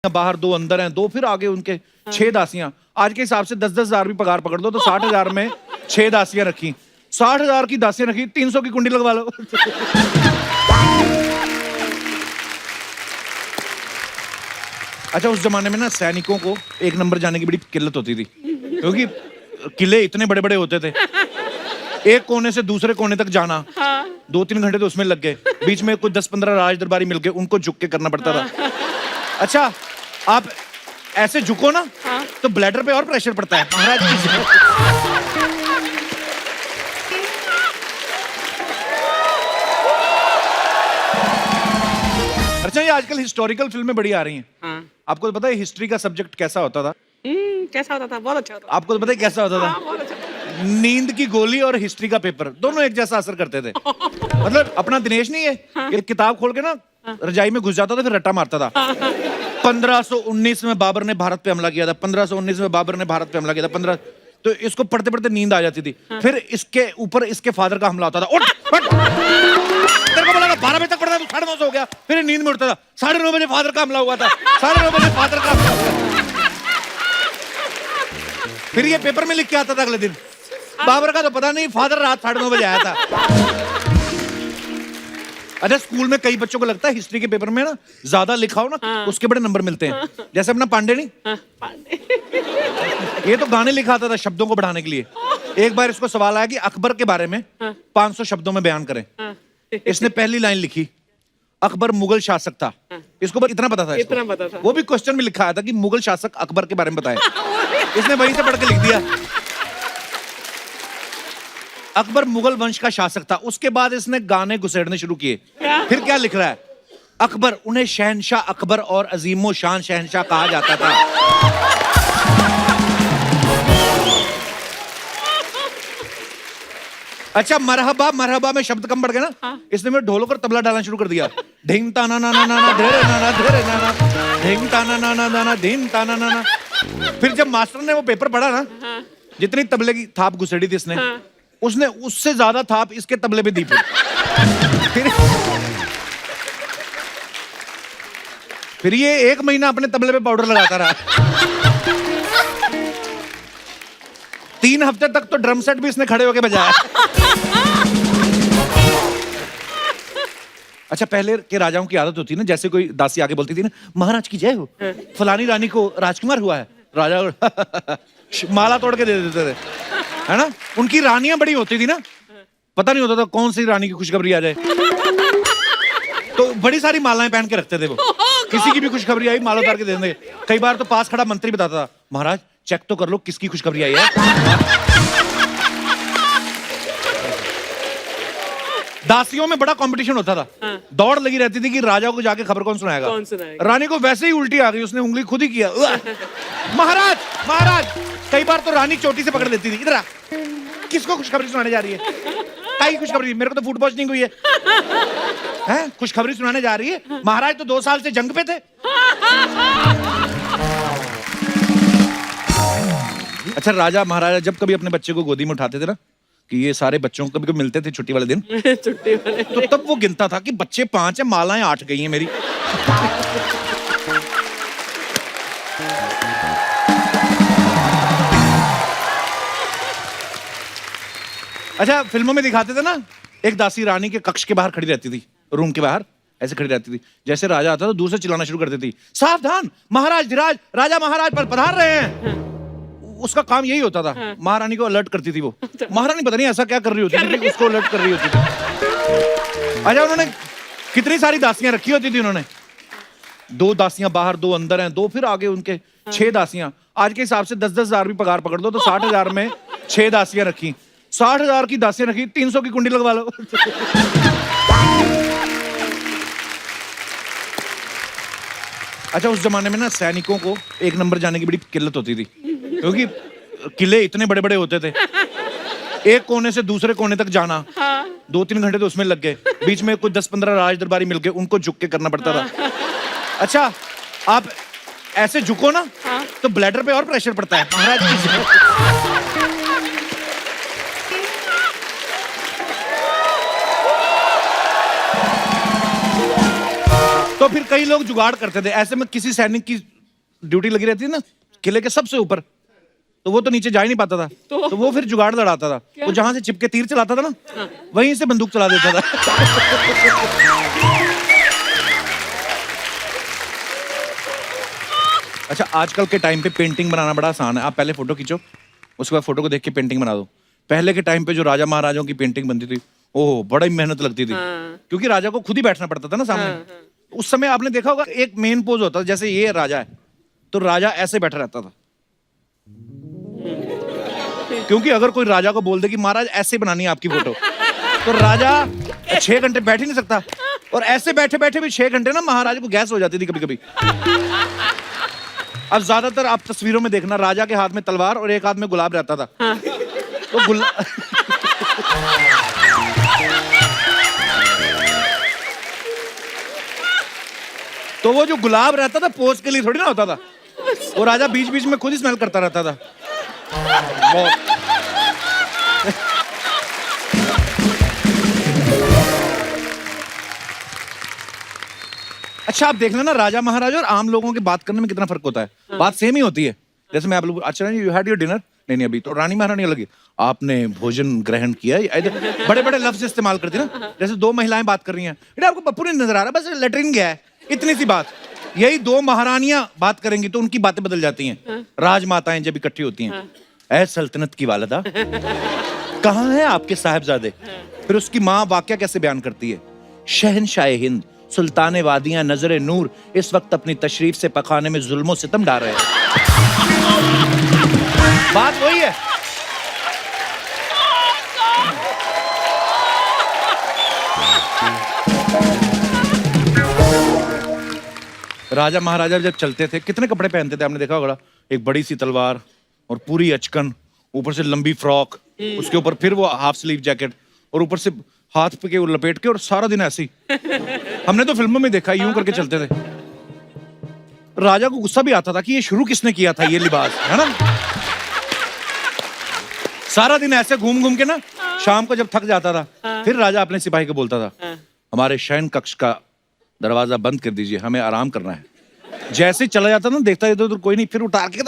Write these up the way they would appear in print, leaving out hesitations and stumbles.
बाहर दो अंदर हैं, दो फिर आगे उनके 6 दासियां। आज के हिसाब से 10-10 हजार भी पगार पकड़ दो तो 60,000 में 6 दासियां रखी, 60,000 की दासियां रखी, 300 की कुंडी लगवा लो। अच्छा, उस जमाने में ना सैनिकों को एक नंबर जाने की बड़ी किल्लत होती थी, क्योंकि किले इतने बड़े बड़े होते थे। एक कोने से दूसरे कोने तक जाना 2-3 घंटे तो उसमें लग गए, बीच में कुछ 10-15 राज दरबारी मिल गए, उनको झुक के करना पड़ता था। अच्छा, आप ऐसे झुको ना तो ब्लैडर पे और प्रेशर पड़ता है महाराज की। अच्छा, ये आजकल हिस्टोरिकल फिल्में बड़ी आ रही हैं। आपको तो पता है हिस्ट्री का सब्जेक्ट कैसा होता था? कैसा होता था? बहुत अच्छा होता था। आपको तो पता है कैसा होता था? बहुत अच्छा। नींद की गोली और हिस्ट्री का पेपर दोनों एक जैसा असर करते थे। मतलब अपना दिनेश नहीं है, ये किताब खोल के ना रजाई में घुस जाता था, फिर रट्टा मारता था। 1519 में बाबर ने भारत पे हमला किया था, 1519 में बाबर ने भारत पे हमला किया था, 15 तो इसको पढ़ते पढ़ते नींद आ जाती थी। फिर इसके ऊपर इसके फादर का हमला होता था। उठ तेरे को बोला 12 बजे तक पढ़ता, तू 9:30 हो गया। फिर नींद में उठता था, 9:30 बजे फादर का हमला हुआ था, 9:30 बजे फादर का हमला हुआ था। फिर ये पेपर में लिख के आता था अगले दिन। बाबर का तो पता नहीं, फादर रात 9:30 बजे आया था। अच्छा, स्कूल में कई बच्चों को लगता है हिस्ट्री के पेपर में ना ज्यादा लिखा हो ना उसके बड़े नंबर मिलते हैं। जैसे अपना पांडे नहीं, ये तो गाने लिखा आता था शब्दों को बढ़ाने के लिए। एक बार इसको सवाल आया कि अकबर के बारे में 500 शब्दों में बयान करें। इसने पहली लाइन लिखी, अकबर मुगल शासक था। इसको बस इतना पता था, इतना पता था। वो भी क्वेश्चन में लिखा आया था कि मुगल शासक अकबर के बारे में बताए। इसने वहीं से पढ़ के लिख दिया अकबर मुगल वंश का शासक था। उसके बाद इसने गाने घुसेड़ने शुरू किए। फिर क्या लिख रहा है, अकबर, उन्हें शहनशाह अकबर और अजीमो शान शहनशाह कहा जाता था। अच्छा, मरहबा मरहबा में शब्द कम बढ़ गए ना, इसने मेरे ढोलक और तबला डालना शुरू कर दिया। ढिंग ताना ना ना ना ना धेरे ना ना धेरे ना ना ढिंग ताना ना ना ना ना ढिंग ताना ना ना। फिर जब मास्टर ने वो पेपर पढ़ा ना, जितनी तबले की थाप घुसेड़ी थी इसने, उसने उससे ज्यादा थाप इसके तबले पे दी। फिर ये 1 महीना अपने तबले पे पाउडर लगाता रहा। 3 हफ्ते तक तो ड्रम सेट भी इसने खड़े होके बजाया। अच्छा, पहले के राजाओं की आदत होती है ना, जैसे कोई दासी आके बोलती थी ना, महाराज की जय हो, फलानी रानी को राजकुमार हुआ है, राजा माला तोड़ के दे देते थे, है ना। उनकी रानियां बड़ी होती थी ना, पता नहीं होता था कौन सी रानी की खुशखबरी आ जाए, तो बड़ी सारी मालाएं पहन के रखते थे वो। किसी की भी खुशखबरी आई माला उतार के दे देंगे। कई बार तो पास खड़ा मंत्री बताता था, महाराज चेक तो कर लो किसकी खुशखबरी आई है। दासियों में बड़ा कंपटीशन होता था। दौड़ लगी रहती थी कि राजा को जाके खबर कौन सुनाएगा। रानी को वैसे ही उल्टी आ गई, उसने उंगली खुद ही किया। महाराज महाराज, कई बार तो रानी चोटी से पकड़ लेती थी, इधर आ, किसको खुशखबरी सुनाने जा रही है? काई खुशखबरी? मेरे को तो फूड पॉइजनिंग हुई है। हैं? खुशखबरी सुनाने जा रही है? महाराज तो 2 साल से जंग पे थे। अच्छा, राजा महाराजा जब कभी अपने बच्चे को गोदी में उठाते थे ना, कि ये सारे बच्चों को कभी मिलते थे छुट्टी वाले दिन, छुट्टी वाले तो तब वो गिनता था कि बच्चे 5 हैं, मालाएं 8 गई हैं मेरी। अच्छा, फिल्मों में दिखाते थे ना, एक दासी रानी के कक्ष के बाहर खड़ी रहती थी, रूम के बाहर ऐसे खड़ी रहती थी। जैसे राजा आता तो दूर से चिल्लाना शुरू कर देती, सावधान, महाराज धीराज, राजा महाराज पर पधार रहे हैं। उसका काम यही होता था। महारानी को अलर्ट करती थी वो। महारानी पता नहीं ऐसा क्या कर रही होती थी, उसको अलर्ट कर रही होती थी। अच्छा, उन्होंने कितनी सारी दासियां रखी होती थी उन्होंने। 2 दासियां बाहर, 2 अंदर हैं, 2 फिर आगे उनके 6 दासियां। आज के हिसाब से 10-10 हजार भी पगार पकड़ दो तो 60,000 में 6 दासियां रखी, 60,000 की दासियां रखी, 300 की कुंडी लगवा लो। अच्छा, उस जमाने में ना सैनिकों को एक नंबर जाने की बड़ी किल्लत होती थी, क्योंकि किले इतने बड़े बड़े होते थे। एक कोने से दूसरे कोने तक जाना 2-3 घंटे तो उसमें लग गए, बीच में कुछ 10-15 राज दरबारी मिल गए, उनको झुक के करना पड़ता था। अच्छा, आप ऐसे झुको ना तो ब्लैडर पे और प्रेशर पड़ता है महाराज की। तो फिर कई लोग जुगाड़ करते थे। ऐसे में किसी सैनिक की ड्यूटी लगी रहती है ना किले के सबसे ऊपर, तो वो तो नीचे जा ही नहीं पाता था, तो वो फिर जुगाड़ लड़ाता था। वो जहां से चिपके तीर चलाता था ना, वहीं से बंदूक चला देता था। अच्छा, आजकल के टाइम पे पेंटिंग बनाना बड़ा आसान है। आप पहले फोटो खींचो, उसके बाद फोटो को देख के पेंटिंग बना दो। पहले के टाइम पे जो राजा महाराजाओं की पेंटिंग बनती थी, ओह बड़ी मेहनत लगती थी, क्योंकि राजा को खुद ही बैठना पड़ता था ना सामने। उस समय आपने देखा होगा एक मेन पोज होता था, जैसे ये राजा है तो राजा ऐसे बैठा रहता था, क्योंकि अगर कोई राजा को बोल दे कि महाराज ऐसे बनानी है आपकी फोटो, तो राजा 6 घंटे बैठ ही नहीं सकता। और ऐसे बैठे बैठे भी 6 घंटे ना महाराज को गैस हो जाती थी कभी कभी। अब ज्यादातर आप तस्वीरों में देखना, राजा के हाथ में तलवार और एक हाथ में गुलाब रहता था। तो तो वो जो गुलाब रहता था पोज के लिए थोड़ी ना होता था, वो राजा बीच बीच में खुद ही स्मेल करता रहता था। अच्छा, आप देख लेना राजा महाराजा और आम लोगों की बात करने में कितना फर्क होता है। बात सेम ही होती है। जैसे मैं आप लोग, अच्छा यू हैड योर डिनर, नहीं अभी तो रानी महारानी अलग है, आपने भोजन ग्रहण किया, बड़े बड़े लफ्ज इस्तेमाल करती है ना। जैसे 2 महिलाएं बात कर रही हैं, बेटा आपको पप्पू नहीं नजर आ रहा, बस लेटरिन गया है, इतनी सी बात। यही 2 महारानियां बात करेंगी तो उनकी बातें बदल जाती हैं। राजमाताएं जब इकट्ठी होती हैं, ऐ सल्तनत की वालिदा, कहाँ है आपके साहिबजादे? फिर उसकी माँ वाकया कैसे बयान करती है, शहनशाह हिंद सुल्ताने वादियां नजरे नूर इस वक्त अपनी तशरीफ से पखाने में जुल्मों सितम डाल रहे हैं। बात वही है। राजा महाराजा जब चलते थे कितने कपड़े पहनते थे, आपने देखा होगा। एक बड़ी सी तलवार और पूरी अचकन, ऊपर से लंबी फ्रॉक, उसके ऊपर फिर वो हाफ स्लीव जैकेट, और ऊपर से हाथ पे के लपेट के, और सारा दिन ऐसे ही। हमने तो फिल्मों में देखा यूं करके चलते थे। राजा को गुस्सा भी आता था कि ये शुरू किसने किया था ये लिबास, है ना। सारा दिन ऐसे घूम घूम के ना, शाम को जब थक जाता था फिर राजा अपने सिपाही को बोलता था, हमारे शयन कक्ष का दरवाजा बंद कर दीजिए, हमें आराम करना है। जैसे चला जाता ना, देखता इधर उधर कोई नहीं, फिर उतार के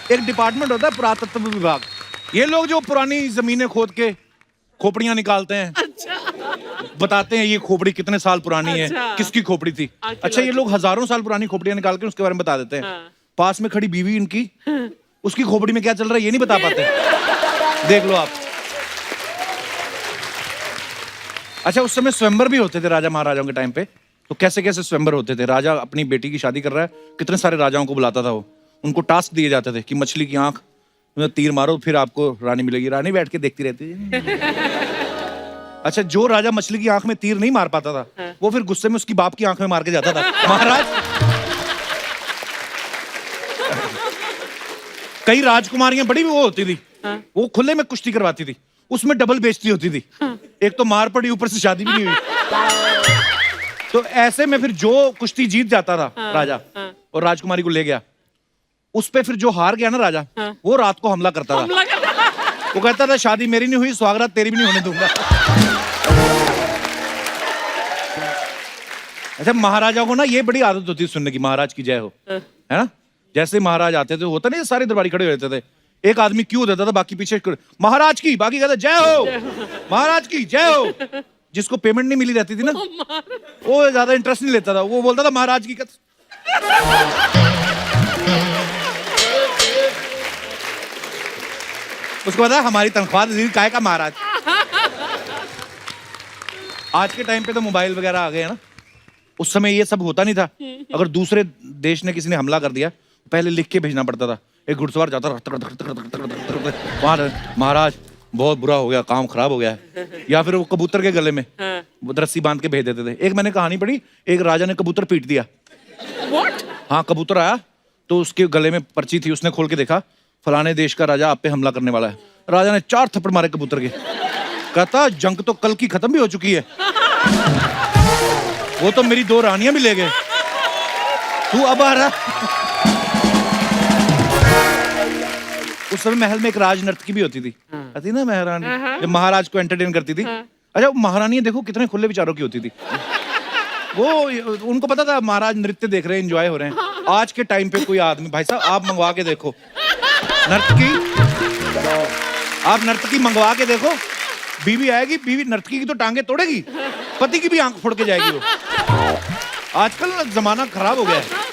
एक डिपार्टमेंट होता है पुरातत्व विभाग। ये लोग जो पुरानी जमीनें खोद के खोपड़ियां निकालते हैं, बताते हैं ये खोपड़ी कितने साल पुरानी है, किसकी खोपड़ी थी। अच्छा, ये लोग हजारों साल पुरानी खोपड़ियां निकाल के उसके बारे में बता देते हैं। पास में खड़ी बीवी इनकी, उसकी खोपड़ी में क्या चल रहा है ये नहीं बता पाते। देख लो आप। अच्छा, उस समय स्वयंवर भी होते थे राजा महाराजाओं के टाइम पे। तो कैसे कैसे स्वयंवर होते थे। राजा अपनी बेटी की शादी कर रहा है, कितने सारे राजाओं को बुलाता था वो। उनको टास्क दिए जाते थे कि मछली की आंख में तीर मारो, फिर आपको रानी मिलेगी। रानी बैठ के देखती रहती है। अच्छा, जो राजा मछली की आंख में तीर नहीं मार पाता था, वो फिर गुस्से में उसकी बाप की आंख में मार के जाता था। महाराज, कई राजकुमारियां बड़ी वो होती थी, वो खुले में कुश्ती करवाती थी, उसमें डबल बेइज्जती होती थी। एक तो मार पड़ी, ऊपर से शादी भी नहीं हुई। तो ऐसे में फिर जो कुश्ती जीत जाता था राजा और राजकुमारी को ले गया, उस पे फिर जो हार गया ना राजा, वो रात को हमला करता था। वो कहता था शादी मेरी नहीं हुई, स्वागत तेरी भी नहीं होने दूंगा। अच्छा, महाराजाओं को ना ये बड़ी आदत होती है सुनने की, महाराज की जय हो, है ना। जैसे महाराज आते थे, होता नहीं सारे दरबारी खड़े होते थे, एक आदमी क्यों देता था, बाकी पीछे महाराज की, बाकी कहता जय हो, महाराज की जय हो। जिसको पेमेंट नहीं मिली रहती थी ना, वो ज्यादा इंटरेस्ट नहीं लेता था, वो बोलता था महाराज की। उसको पता हमारी तनख्वाह काय का महाराज। आज के टाइम पे तो मोबाइल वगैरह आ गए हैं ना, उस समय ये सब होता नहीं था। अगर दूसरे देश ने किसी ने हमला कर दिया, पहले लिख के भेजना पड़ता था। एक घुड़सवार जाता वहां, महाराज बहुत बुरा हो गया, काम खराब हो गया है, या फिर वो कबूतर के गले में रस्सी बांध के भेज देते थे। एक मैंने कहानी पढ़ी, एक राजा ने कबूतर पीट दिया। हाँ, कबूतर आया तो उसके गले में पर्ची थी, उसने खोल के देखा, फलाने देश का राजा आप पे हमला करने वाला है। राजा ने 4 थप्पड़ मारे कबूतर के। कहता जंग तो कल की खत्म भी हो चुकी है, वो तो मेरी 2 रानियां भी ले गए, तू अब आ रहा। उस समय महल में एक राज नर्तकी भी होती थी, आती ना महारानी, हाँ। जब महाराज को एंटरटेन करती थी। हाँ। अच्छा, महारानी देखो कितने खुले विचारों की होती थी। वो उनको पता था महाराज नृत्य देख रहे हैं, एंजॉय हो रहे हैं। आज के टाइम पे कोई आदमी, भाई साहब आप मंगवा के देखो नर्तकी, आप नर्तकी मंगवा के देखो, बीवी आएगी, बीवी नर्तकी की तो टांगे तोड़ेगी, पति की भी आंख फोड़ के जाएगी वो। आजकल जमाना खराब हो गया है।